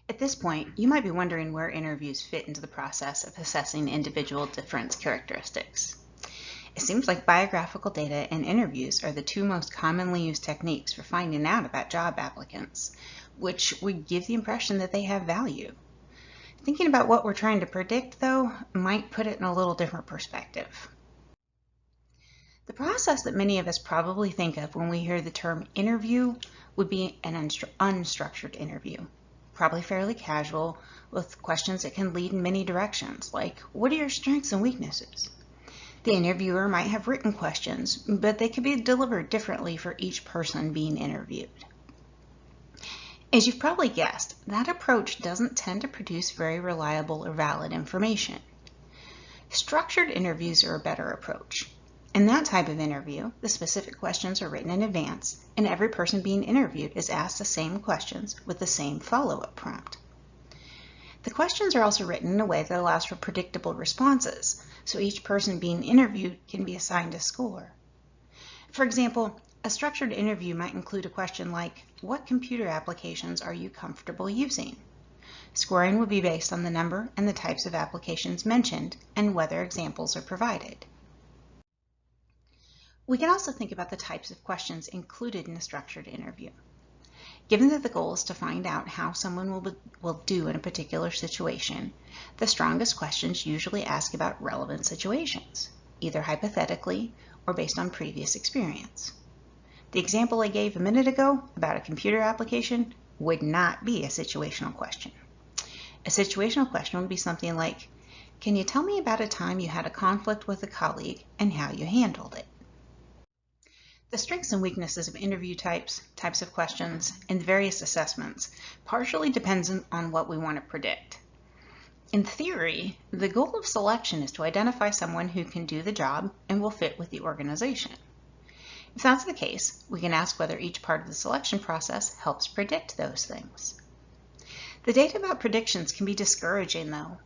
At this point, you might be wondering where interviews fit into the process of assessing individual difference characteristics. It seems like biographical data and interviews are the two most commonly used techniques for finding out about job applicants, which would give the impression that they have value. Thinking about what we're trying to predict, though, might put it in a little different perspective. The process that many of us probably think of when we hear the term interview would be an unstructured interview, probably fairly casual, with questions that can lead in many directions, like, what are your strengths and weaknesses? The interviewer might have written questions, but they could be delivered differently for each person being interviewed. As you've probably guessed, that approach doesn't tend to produce very reliable or valid information. Structured interviews are a better approach. In that type of interview, the specific questions are written in advance, and every person being interviewed is asked the same questions with the same follow-up prompt. The questions are also written in a way that allows for predictable responses, so each person being interviewed can be assigned a score. For example, a structured interview might include a question like, what computer applications are you comfortable using? Scoring will be based on the number and the types of applications mentioned and whether examples are provided. We can also think about the types of questions included in a structured interview. Given that the goal is to find out how someone will do in a particular situation, the strongest questions usually ask about relevant situations, either hypothetically or based on previous experience. The example I gave a minute ago about a computer application would not be a situational question. A situational question would be something like, can you tell me about a time you had a conflict with a colleague and how you handled it? The strengths and weaknesses of interview types of questions, and various assessments partially depends on what we want to predict. In theory, the goal of selection is to identify someone who can do the job and will fit with the organization. If that's the case, we can ask whether each part of the selection process helps predict those things. The data about predictions can be discouraging, though.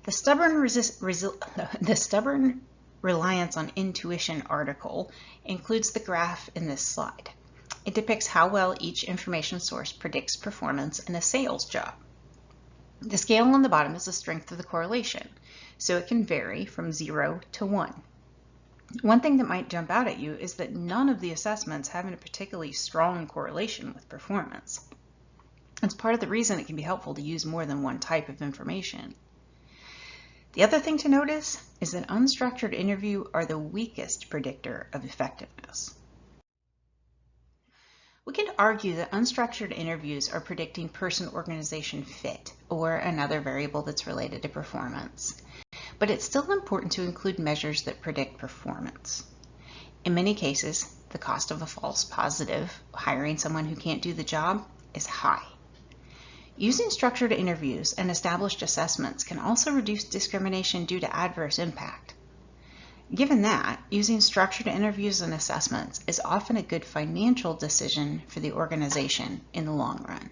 The stubborn reliance on intuition article includes the graph in this slide. It depicts how well each information source predicts performance in a sales job. The scale on the bottom is the strength of the correlation, so it can vary from 0 to 1. One thing that might jump out at you is that none of the assessments have a particularly strong correlation with performance. It's part of the reason it can be helpful to use more than one type of information. The other thing to notice is that unstructured interviews are the weakest predictor of effectiveness. We can argue that unstructured interviews are predicting person-organization fit, or another variable that's related to performance. But it's still important to include measures that predict performance. In many cases, the cost of a false positive, hiring someone who can't do the job, is high. Using structured interviews and established assessments can also reduce discrimination due to adverse impact. Given that, using structured interviews and assessments is often a good financial decision for the organization in the long run.